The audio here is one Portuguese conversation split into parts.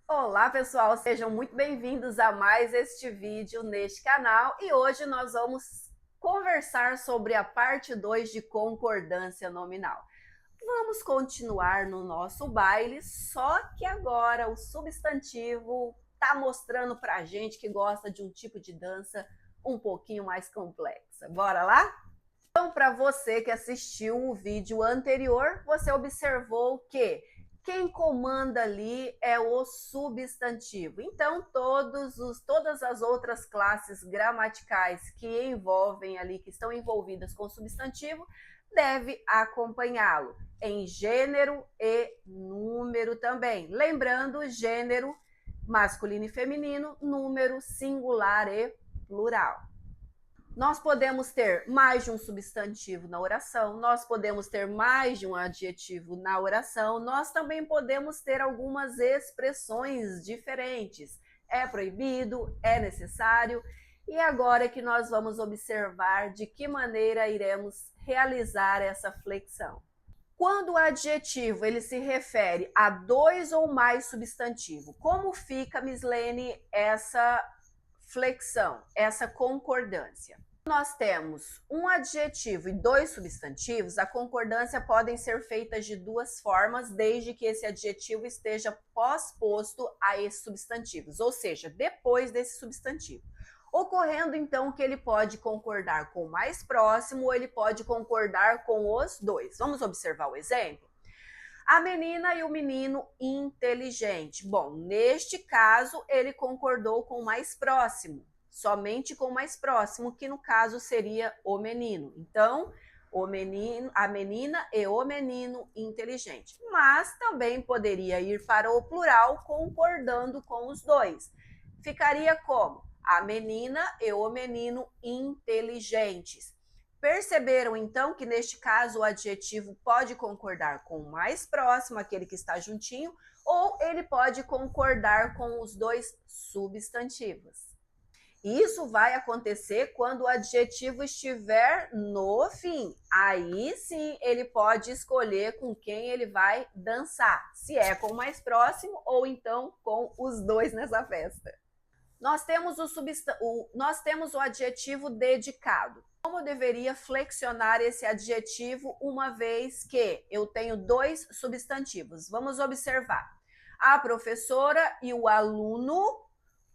Olá pessoal, sejam muito bem-vindos a mais este vídeo neste canal e hoje nós vamos conversar sobre a parte 2 de concordância nominal. Vamos continuar no nosso baile, só que agora o substantivo está mostrando pra gente que gosta de um tipo de dança um pouquinho mais complexa. Bora lá? Então, para você que assistiu o vídeo anterior, você observou que quem comanda ali é o substantivo. Então, todas as outras classes gramaticais que envolvem ali, que estão envolvidas com o substantivo, deve acompanhá-lo em gênero e número também. Lembrando, gênero masculino e feminino, número singular e plural. Nós podemos ter mais de um substantivo na oração, nós podemos ter mais de um adjetivo na oração, nós também podemos ter algumas expressões diferentes. É proibido, é necessário. E agora que nós vamos observar de que maneira iremos realizar essa flexão. Quando o adjetivo ele se refere a dois ou mais substantivos, como fica, Mislene, essa flexão, essa concordância? Nós temos um adjetivo e dois substantivos, a concordância podem ser feitas de duas formas, desde que esse adjetivo esteja pós-posto a esses substantivos, ou seja, depois desse substantivo. Ocorrendo então que ele pode concordar com o mais próximo ou ele pode concordar com os dois. Vamos observar o exemplo? A menina e o menino inteligente. Bom, neste caso, ele concordou com o mais próximo, somente com o mais próximo, que no caso seria o menino. Então, o menino, a menina e o menino inteligente. Mas também poderia ir para o plural, concordando com os dois. Ficaria como? A menina e o menino inteligentes. Perceberam então que neste caso o adjetivo pode concordar com o mais próximo, aquele que está juntinho, ou ele pode concordar com os dois substantivos. Isso vai acontecer quando o adjetivo estiver no fim. Aí sim ele pode escolher com quem ele vai dançar, se é com o mais próximo ou então com os dois nessa festa. Nós temos o adjetivo dedicado. Como eu deveria flexionar esse adjetivo uma vez que eu tenho dois substantivos? Vamos observar. A professora e o aluno,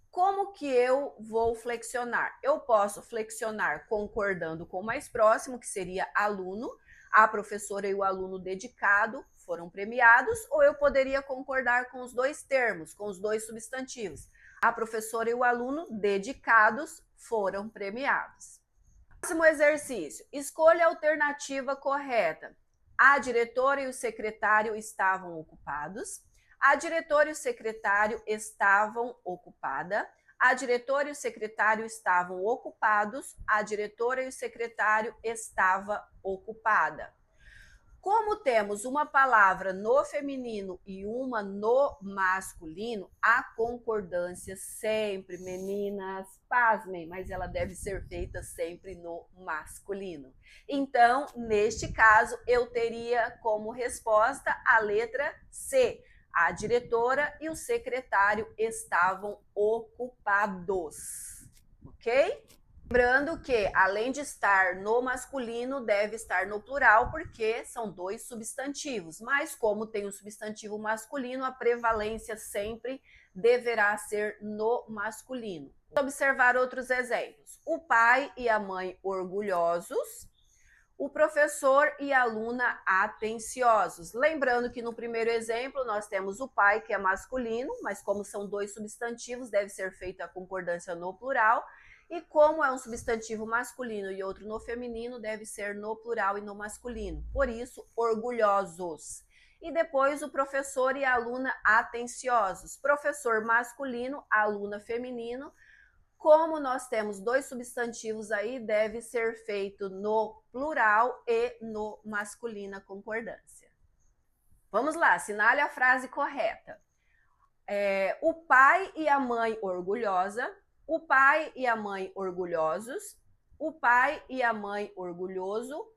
como que eu vou flexionar? Eu posso flexionar concordando com o mais próximo, que seria aluno. A professora e o aluno dedicado foram premiados, ou eu poderia concordar com os dois termos, com os dois substantivos. A professora e o aluno dedicados foram premiados. Próximo exercício. Escolha a alternativa correta. A diretora e o secretário estavam ocupados. A diretora e o secretário estavam ocupada. A diretora e o secretário estavam ocupados. A diretora e o secretário estava ocupada. Como temos uma palavra no feminino e uma no masculino, a concordância sempre, meninas, pasmem, mas ela deve ser feita sempre no masculino. Então, neste caso, eu teria como resposta a letra C. A diretora e o secretário estavam ocupados. Ok? Lembrando que, além de estar no masculino, deve estar no plural, porque são dois substantivos. Mas, como tem um substantivo masculino, a prevalência sempre deverá ser no masculino. Vamos observar outros exemplos. O pai e a mãe orgulhosos. O professor e a aluna atenciosos. Lembrando que no primeiro exemplo nós temos o pai, que é masculino, mas como são dois substantivos, deve ser feita a concordância no plural. E como é um substantivo masculino e outro no feminino, deve ser no plural e no masculino. Por isso, orgulhosos. E depois o professor e a aluna atenciosos. Professor masculino, aluna feminino. Como nós temos dois substantivos aí, deve ser feito no plural e no masculino a concordância. Vamos lá, assinale a frase correta. O pai e a mãe orgulhosa. O pai e a mãe orgulhosos, o pai e a mãe orgulhoso,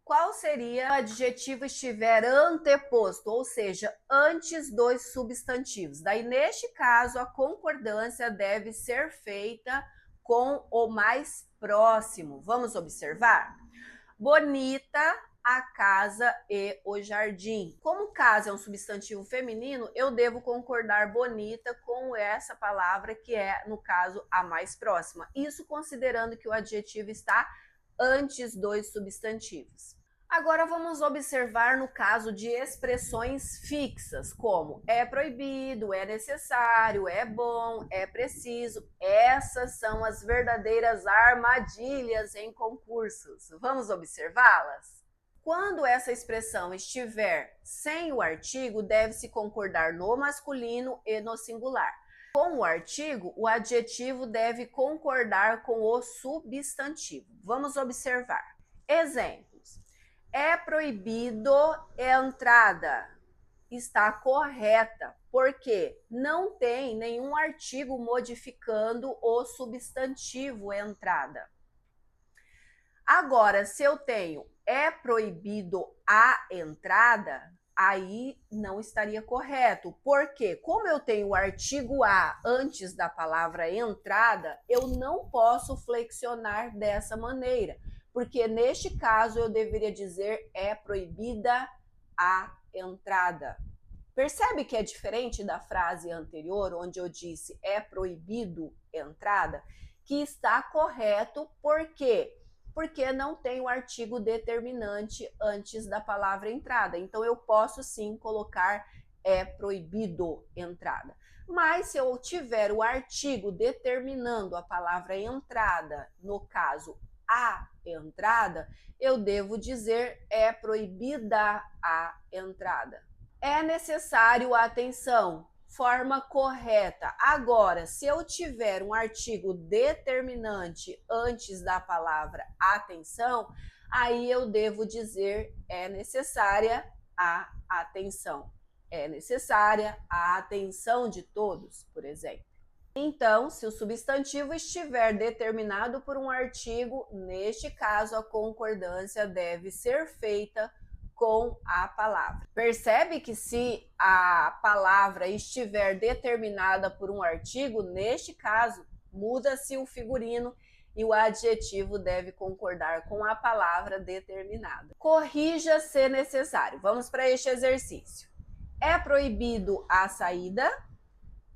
qual seria o adjetivo estiver anteposto, ou seja, antes dos substantivos. Daí, neste caso, a concordância deve ser feita com o mais próximo. Vamos observar? Bonita a casa e o jardim. Como casa é um substantivo feminino, eu devo concordar bonita com essa palavra que é, no caso, a mais próxima. Isso considerando que o adjetivo está antes dos substantivos. Agora vamos observar no caso de expressões fixas, como é proibido, é necessário, é bom, é preciso. Essas são as verdadeiras armadilhas em concursos. Vamos observá-las? Quando essa expressão estiver sem o artigo, deve-se concordar no masculino e no singular. Com o artigo, o adjetivo deve concordar com o substantivo. Vamos observar. Exemplos. É proibido entrada. Está correta, porque não tem nenhum artigo modificando o substantivo entrada. Agora, se eu tenho é proibido a entrada, aí não estaria correto. Porque, como eu tenho o artigo a antes da palavra entrada, eu não posso flexionar dessa maneira. Porque, neste caso, eu deveria dizer é proibida a entrada. Percebe que é diferente da frase anterior, onde eu disse é proibido entrada? Que está correto, por quê? Porque não tem o artigo determinante antes da palavra entrada. Então, eu posso sim colocar é proibido entrada. Mas se eu tiver o artigo determinando a palavra entrada, no caso, a entrada, eu devo dizer é proibida a entrada. É necessário atenção. Forma correta. Agora, se eu tiver um artigo determinante antes da palavra atenção, aí eu devo dizer é necessária a atenção. É necessária a atenção de todos, por exemplo. Então, se o substantivo estiver determinado por um artigo, neste caso a concordância deve ser feita com a palavra. Percebe que se a palavra estiver determinada por um artigo, neste caso, muda-se o figurino e o adjetivo deve concordar com a palavra determinada. Corrija se necessário. Vamos para este exercício. É proibido a saída?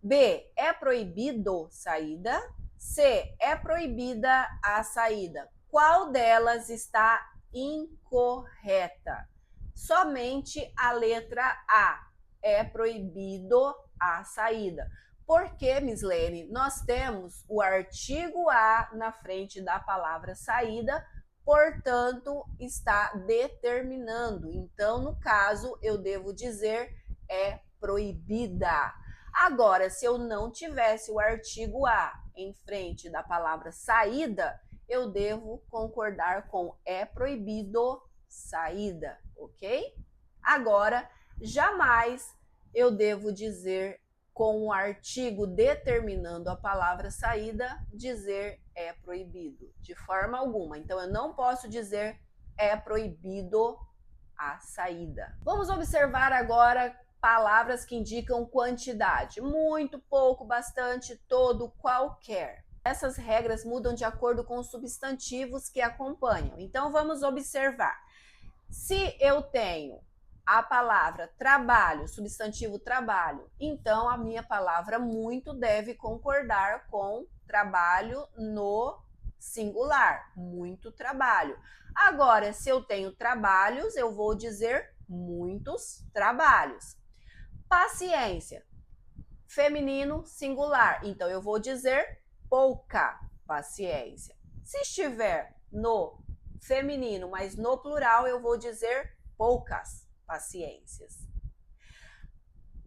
B. É proibido saída? C. É proibida a saída? Qual delas está incorreta? Somente a letra A. É proibido a saída. Por que, Mislene? Nós temos o artigo a na frente da palavra saída, portanto, está determinando. Então, no caso, eu devo dizer é proibida. Agora, se eu não tivesse o artigo a em frente da palavra saída, eu devo concordar com é proibido saída, ok? Agora, jamais eu devo dizer com o artigo determinando a palavra saída, dizer é proibido, de forma alguma. Então, eu não posso dizer é proibido a saída. Vamos observar agora palavras que indicam quantidade. Muito, pouco, bastante, todo, qualquer. Essas regras mudam de acordo com os substantivos que acompanham. Então, vamos observar. Se eu tenho a palavra trabalho, substantivo trabalho, então a minha palavra muito deve concordar com trabalho no singular, muito trabalho. Agora, se eu tenho trabalhos, eu vou dizer muitos trabalhos. Paciência, feminino, singular, então eu vou dizer pouca paciência. Se estiver no feminino, mas no plural, eu vou dizer poucas paciências.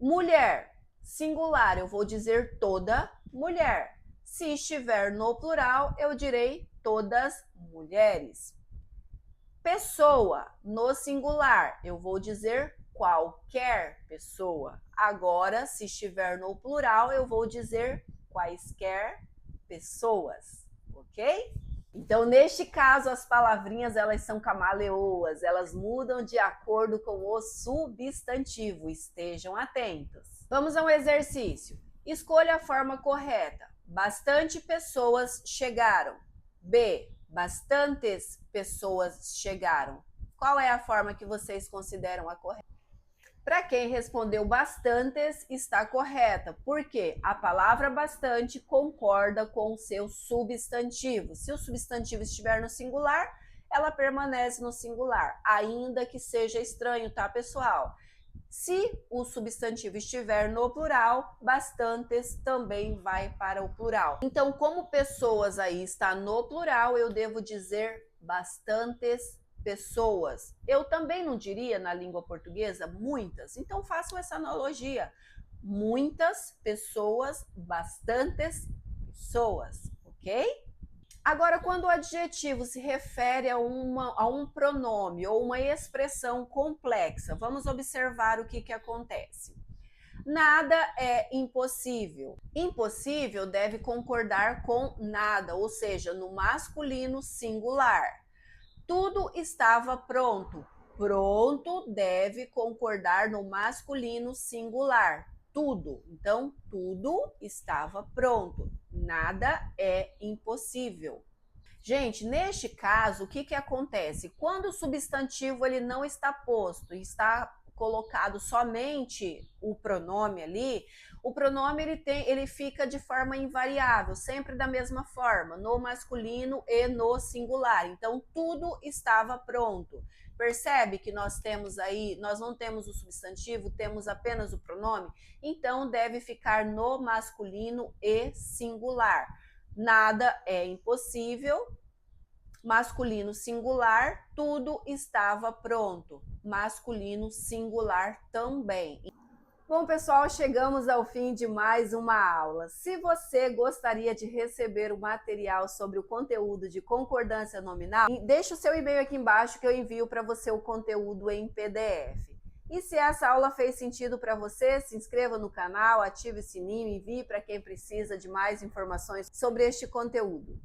Mulher, singular, eu vou dizer toda mulher. Se estiver no plural, eu direi todas mulheres. Pessoa, no singular, eu vou dizer qualquer pessoa. Agora, se estiver no plural, eu vou dizer quaisquer pessoas, ok? Então, neste caso, as palavrinhas elas são camaleoas, elas mudam de acordo com o substantivo. Estejam atentos. Vamos a um exercício. Escolha a forma correta. Bastante pessoas chegaram. B. Bastantes pessoas chegaram. Qual é a forma que vocês consideram a correta? Para quem respondeu bastantes, está correta, porque a palavra bastante concorda com o seu substantivo. Se o substantivo estiver no singular, ela permanece no singular, ainda que seja estranho, tá, pessoal? Se o substantivo estiver no plural, bastantes também vai para o plural. Então, como pessoas aí está no plural, eu devo dizer bastantes pessoas. Eu também não diria na língua portuguesa muitas, então façam essa analogia. Muitas pessoas, bastantes pessoas, ok? Agora, quando o adjetivo se refere a um pronome ou uma expressão complexa, vamos observar o que acontece. Nada é impossível. Impossível deve concordar com nada, ou seja, no masculino singular. Tudo estava pronto. Pronto deve concordar no masculino singular. Tudo. Então, tudo estava pronto. Nada é impossível. Gente, neste caso, o que acontece? Quando o substantivo ele não está posto, está colocado somente o pronome ali, o pronome ele fica de forma invariável, sempre da mesma forma, no masculino e no singular. Então, tudo estava pronto. Percebe que nós temos aí, nós não temos o substantivo, temos apenas o pronome? Então, deve ficar no masculino e singular. Nada é impossível. Masculino singular, tudo estava pronto. Masculino singular também. Bom, pessoal, chegamos ao fim de mais uma aula. Se você gostaria de receber o material sobre o conteúdo de concordância nominal, deixe o seu e-mail aqui embaixo que eu envio para você o conteúdo em PDF. E se essa aula fez sentido para você, se inscreva no canal, ative o sininho e envie para quem precisa de mais informações sobre este conteúdo.